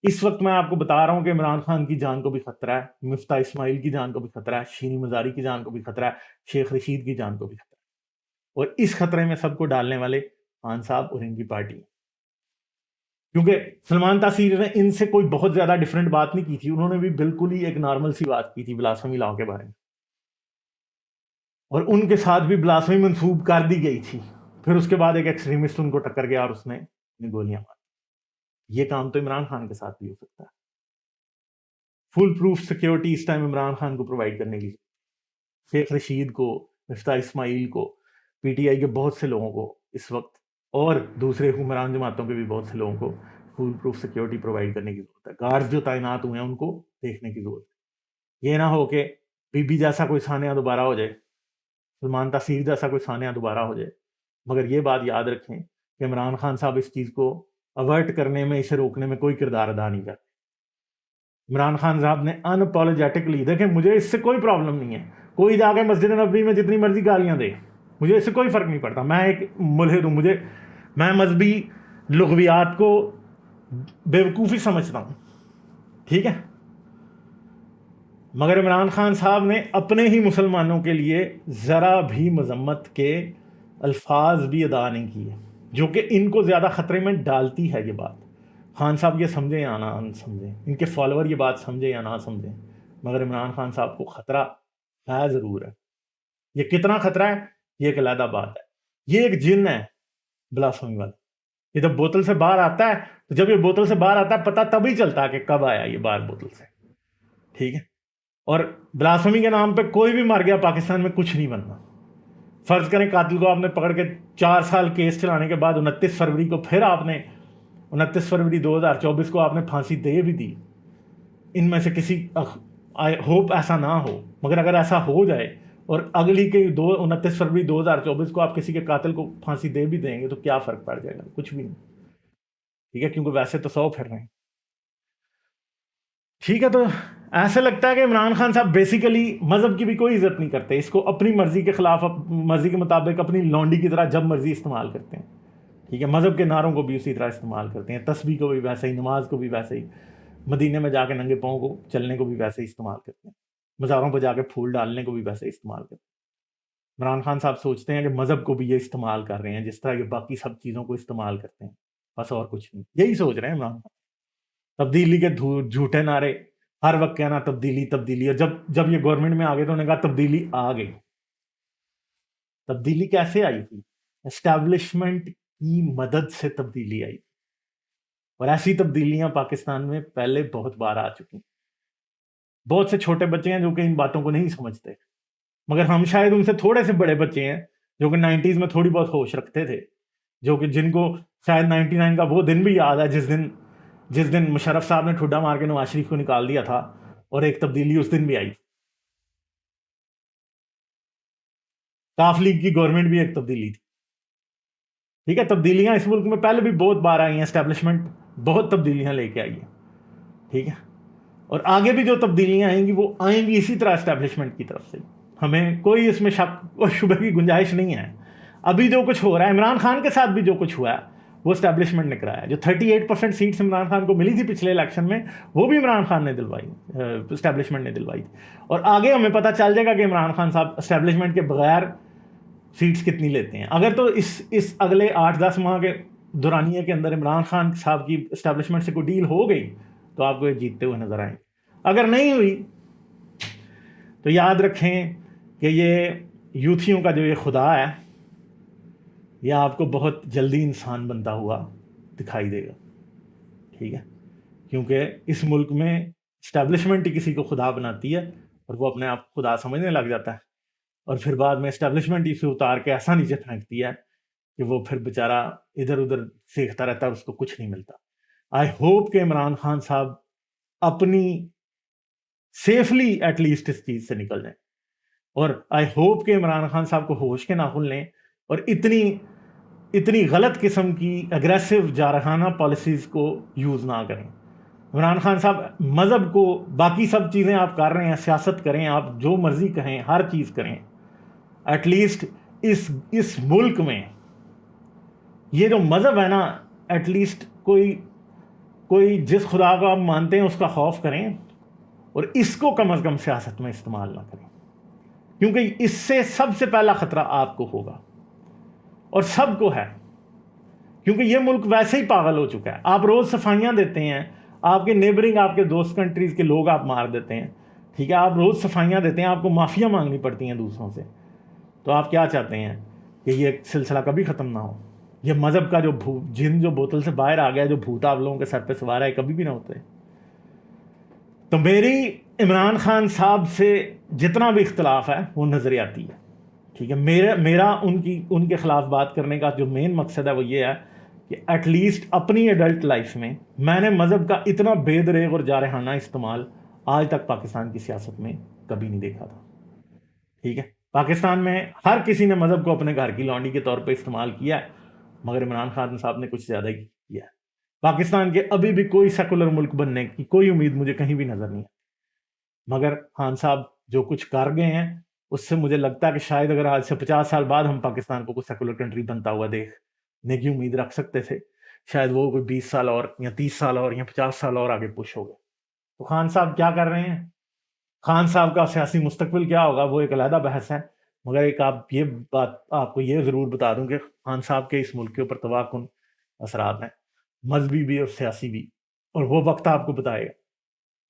اس وقت میں آپ کو بتا رہا ہوں کہ عمران خان کی جان کو بھی خطرہ ہے، مفتاح اسماعیل کی جان کو بھی خطرہ ہے، شینی مزاری کی جان کو بھی خطرہ ہے، شیخ رشید کی جان کو بھی خطرہ ہے. اور اس خطرے میں سب کو ڈالنے والے خان صاحب اور ان کی پارٹی، کیونکہ سلمان تاثیر نے ان سے کوئی بہت زیادہ ڈیفرنٹ بات نہیں کی تھی. انہوں نے بھی بالکل ہی ایک نارمل سی بات کی تھی بلاسفمی لا کے بارے میں، اور ان کے ساتھ بھی بلاسفمی منسوب کر دی گئی تھی. پھر اس کے بعد ایک ایکسٹریمسٹ ان کو ٹکر گیا اور اس نے گولیاں مار. یہ کام تو عمران خان کے ساتھ بھی ہو سکتا ہے. فل پروف سیکیورٹی اس ٹائم عمران خان کو پرووائڈ کرنے کی، شیخ رشید کو، مفتاح اسماعیل کو، پی ٹی آئی کے بہت سے لوگوں کو اس وقت، اور دوسرے حکمران جماعتوں کے بھی بہت سے لوگوں کو فل پروف سیکیورٹی پرووائڈ کرنے کی ضرورت ہے. گارڈز جو تعینات ہوئے ہیں ان کو دیکھنے کی ضرورت ہے. یہ نہ ہو کہ بی بی جیسا کوئی سانحہ دوبارہ ہو جائے، سلمان تاثیر جیسا کوئی سانحہ دوبارہ ہو جائے. مگر یہ بات یاد رکھیں کہ عمران خان صاحب اس چیز کو اوائڈ کرنے میں، اسے روکنے میں کوئی کردار ادا نہیں کرتے. عمران خان صاحب نے انپالوجیٹکلی، دیکھیں مجھے اس سے کوئی پرابلم نہیں ہے، کوئی جا کے مسجد نبوی میں جتنی مرضی گالیاں دے، مجھے اس سے کوئی فرق نہیں پڑتا. میں ایک ملحد ہوں، میں مذہبی لغویات کو بیوقوفی سمجھتا ہوں، ٹھیک ہے. مگر عمران خان صاحب نے اپنے ہی مسلمانوں کے لیے ذرا بھی مذمت کے الفاظ بھی ادا نہیں کیے، جو کہ ان کو زیادہ خطرے میں ڈالتی ہے. یہ بات خان صاحب یہ سمجھیں یا نہ سمجھیں، ان کے فالوور یہ بات سمجھیں یا نہ سمجھیں، مگر عمران خان صاحب کو خطرہ ہے ضرور ہے. یہ کتنا خطرہ ہے یہ ایک علیحدہ بات ہے. یہ ایک جن ہے بلاسفمی والا. یہ جب بوتل سے باہر آتا ہے، تو جب یہ بوتل سے باہر آتا ہے پتہ تبھی چلتا ہے کہ کب آیا یہ باہر بوتل سے، ٹھیک ہے. اور بلاسفمی کے نام پہ کوئی بھی مر گیا پاکستان میں کچھ نہیں بننا. فرض کریں قاتل کو آپ نے پکڑ کے 4 سال کیس چلانے کے بعد 29 فروری کو پھر آپ نے 29 فروری 2024 کو آپ نے پھانسی دے بھی دی. ان میں سے کسی ہوپ ایسا نہ ہو، مگر اگر ایسا ہو جائے اور اگلی کے 29 فروری 2024 کو آپ کسی کے قاتل کو پھانسی دے بھی دیں گے تو کیا فرق پڑ جائے گا؟ کچھ بھی نہیں، ٹھیک ہے، کیونکہ ویسے تو 100 پھر رہے ہیں، ٹھیک ہے. تو ایسا لگتا ہے کہ عمران خان صاحب بیسیکلی مذہب کی بھی کوئی عزت نہیں کرتے، اس کو اپنی مرضی کے خلاف، مرضی کے مطابق اپنی لونڈی کی طرح جب مرضی استعمال کرتے ہیں، ٹھیک ہے. مذہب کے نعروں کو بھی اسی طرح استعمال کرتے ہیں، تسبیح کو بھی ویسے ہی، نماز کو بھی ویسے ہی، مدینے میں جا کے ننگے پاؤں کو چلنے کو بھی ویسے ہی استعمال کرتے ہیں، مزاروں پہ جا کے پھول ڈالنے کو بھی ویسے ہی استعمال کرتے ہیں. عمران خان صاحب سوچتے ہیں کہ مذہب کو بھی یہ استعمال کر رہے ہیں جس طرح یہ باقی سب چیزوں کو استعمال کرتے ہیں، بس اور کچھ نہیں. یہی سوچ رہے ہیں عمران خان. تبدیلی کے جھوٹے نعرے ہر وقت کہنا تبدیلی تبدیلی، اور جب یہ گورنمنٹ میں آ گئے تو انہوں نے کہا تبدیلی آ گئی. تبدیلی کیسے آئی تھی؟ اسٹیبلشمنٹ کی مدد سے تبدیلی آئی، اور ایسی تبدیلیاں پاکستان میں پہلے بہت بار آ چکی ہیں. بہت سے چھوٹے بچے ہیں جو کہ ان باتوں کو نہیں سمجھتے، مگر ہم شاید ان سے تھوڑے سے بڑے بچے ہیں جو کہ 90s میں تھوڑی بہت ہوش رکھتے تھے، جو کہ جن کو شاید 99 کا وہ دن بھی یاد ہے جس دن مشرف صاحب نے ٹھڈا مار کے نواز شریف کو نکال دیا تھا، اور ایک تبدیلی اس دن بھی آئی. کاف لیگ کی گورنمنٹ بھی ایک تبدیلی تھی. ٹھیک ہے، تبدیلیاں اس ملک میں پہلے بھی بہت بار آئی ہیں، اسٹیبلشمنٹ بہت تبدیلیاں لے کے آئی ہے. ٹھیک ہے، اور آگے بھی جو تبدیلیاں آئیں گی وہ آئیں گی اسی طرح اسٹیبلشمنٹ کی طرف سے. ہمیں کوئی اس میں شک اور شبہ کی گنجائش نہیں ہے. ابھی جو کچھ ہو رہا ہے، عمران خان کے ساتھ بھی جو کچھ ہوا ہے وہ اسٹیبلشمنٹ نے کرایا. جو 38% سیٹس عمران خان کو ملی تھی پچھلے الیکشن میں، وہ بھی عمران خان نے دلوائی، اسٹیبلشمنٹ نے دلوائی تھی. اور آگے ہمیں پتہ چل جائے گا کہ عمران خان صاحب اسٹیبلشمنٹ کے بغیر سیٹس کتنی لیتے ہیں. اگر تو اس اگلے 8-10 ماہ کے دورانیے کے اندر عمران خان صاحب کی اسٹیبلشمنٹ سے کوئی ڈیل ہو گئی تو آپ کو یہ جیتتے ہوئے نظر آئیں. اگر نہیں ہوئی تو یاد رکھیں کہ یہ یوتھیوں کا جو یہ خدا ہے، یہ آپ کو بہت جلدی انسان بنتا ہوا دکھائی دے گا. ٹھیک ہے، کیونکہ اس ملک میں اسٹیبلشمنٹ ہی کسی کو خدا بناتی ہے اور وہ اپنے آپ کو خدا سمجھنے لگ جاتا ہے، اور پھر بعد میں اسٹیبلشمنٹ ہی سے اتار کے ایسا نیچے پھینکتی ہے کہ وہ پھر بیچارہ ادھر ادھر سیکھتا رہتا ہے، اس کو کچھ نہیں ملتا. آئی ہوپ کہ عمران خان صاحب اپنی سیفلی ایٹ لیسٹ اس چیز سے نکل جائیں، اور آئی ہوپ کہ عمران خان صاحب کو ہوش کے ناخن لیں اور اتنی غلط قسم کی اگریسو جارحانہ پالیسیز کو یوز نہ کریں. عمران خان صاحب مذہب کو، باقی سب چیزیں آپ کر رہے ہیں، سیاست کریں، آپ جو مرضی کہیں، ہر چیز کریں، ایٹ لیسٹ اس ملک میں یہ جو مذہب ہے نا، ایٹ لیسٹ کوئی جس خدا کو آپ مانتے ہیں اس کا خوف کریں، اور اس کو کم از کم سیاست میں استعمال نہ کریں، کیونکہ اس سے سب سے پہلا خطرہ آپ کو ہوگا اور سب کو ہے. کیونکہ یہ ملک ویسے ہی پاگل ہو چکا ہے. آپ روز صفائیاں دیتے ہیں، آپ کے نیبرنگ، آپ کے دوست کنٹریز کے لوگ آپ مار دیتے ہیں. ٹھیک ہے، آپ روز صفائیاں دیتے ہیں، آپ کو معافیاں مانگنی پڑتی ہیں دوسروں سے. تو آپ کیا چاہتے ہیں کہ یہ سلسلہ کبھی ختم نہ ہو؟ یہ مذہب کا جو جن جو بوتل سے باہر آ گیا، جو بھوت آپ لوگوں کے سر پہ سوار ہے، کبھی بھی نہ ہوتے. تو میری عمران خان صاحب سے جتنا بھی اختلاف ہے وہ نظریاتی ہے. ٹھیک ہے، میرا ان کے خلاف بات کرنے کا جو مین مقصد ہے وہ یہ ہے کہ ایٹ لیسٹ اپنی ایڈلٹ لائف میں نے مذہب کا اتنا بے دریغ اور جارحانہ استعمال آج تک پاکستان کی سیاست میں کبھی نہیں دیکھا تھا. ٹھیک ہے، پاکستان میں ہر کسی نے مذہب کو اپنے گھر کی لونڈی کے طور پہ استعمال کیا ہے، مگر عمران خان صاحب نے کچھ زیادہ ہی کیا ہے. پاکستان کے ابھی بھی کوئی سیکولر ملک بننے کی کوئی امید مجھے کہیں بھی نظر نہیں ہے، مگر خان صاحب جو کچھ کر گئے ہیں اس سے مجھے لگتا ہے کہ شاید اگر آج سے 50 سال بعد ہم پاکستان کو کوئی سیکولر کنٹری بنتا ہوا دیکھنے کی امید رکھ سکتے تھے، شاید وہ کوئی 20 سال اور یا 30 سال اور یا 50 سال اور آگے پش ہو گئے. تو خان صاحب کیا کر رہے ہیں، خان صاحب کا سیاسی مستقبل کیا ہوگا وہ ایک علیحدہ بحث ہے. مگر ایک یہ بات آپ کو یہ ضرور بتا دوں کہ خان صاحب کے اس ملک کے اوپر تباہ کن اثرات ہیں، مذہبی بھی اور سیاسی بھی، اور وہ وقت آپ کو بتائے گا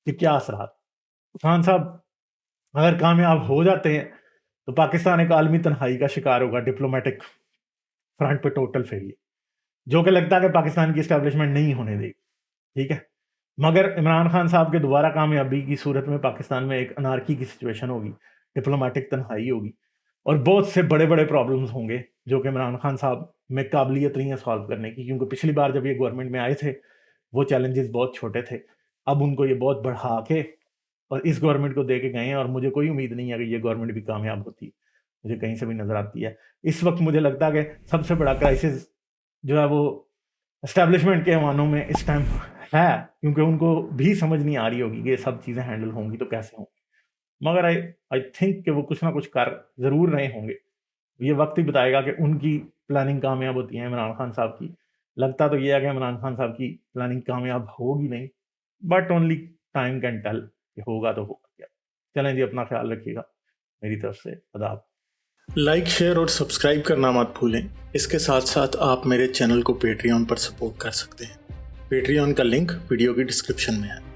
کہ کیا اثرات. خان صاحب اگر کامیاب ہو جاتے ہیں تو پاکستان ایک عالمی تنہائی کا شکار ہوگا، ڈپلومیٹک فرنٹ پہ ٹوٹل فیلئر، جو کہ لگتا ہے کہ پاکستان کی اسٹیبلشمنٹ نہیں ہونے دے گی. ٹھیک ہے، مگر عمران خان صاحب کے دوبارہ کامیابی کی صورت میں پاکستان میں ایک انارکی کی سچویشن ہوگی، ڈپلومیٹک تنہائی ہوگی، اور بہت سے بڑے بڑے پرابلمز ہوں گے جو کہ عمران خان صاحب میں قابلیت نہیں ہے سالو کرنے کی. کیونکہ پچھلی بار جب یہ گورنمنٹ میں آئے تھے وہ چیلنجز بہت چھوٹے تھے، اب ان کو یہ بہت بڑھا کے اور اس گورنمنٹ کو دے کے گئے ہیں، اور مجھے کوئی امید نہیں ہے کہ یہ گورنمنٹ بھی کامیاب ہوتی، مجھے کہیں سے بھی نظر آتی ہے. اس وقت مجھے لگتا ہے کہ سب سے بڑا کرائسس جو ہے وہ اسٹیبلشمنٹ کے ایوانوں میں اس ٹائم ہے، کیونکہ ان کو بھی سمجھ نہیں آ رہی ہوگی کہ یہ سب چیزیں ہینڈل ہوں گی تو کیسے ہوں گی. مگر آئی تھنک کہ وہ کچھ نہ کچھ کر ضرور رہے ہوں گے. یہ وقت ہی بتائے گا کہ ان کی پلاننگ کامیاب ہوتی ہے عمران خان صاحب کی. لگتا تو یہ ہے کہ عمران خان صاحب کی پلاننگ کامیاب ہوگی نہیں، but only time can tell کہ ہوگا تو ہوگا کیا. چلیں جی، اپنا خیال رکھیے گا. میری طرف سے آداب. لائک، شیئر اور سبسکرائب کرنا مت بھولیں. اس کے ساتھ ساتھ آپ میرے چینل کو پیٹریون پر سپورٹ کر سکتے ہیں. پیٹریون کا لنک ویڈیو کی ڈسکرپشن میں ہے.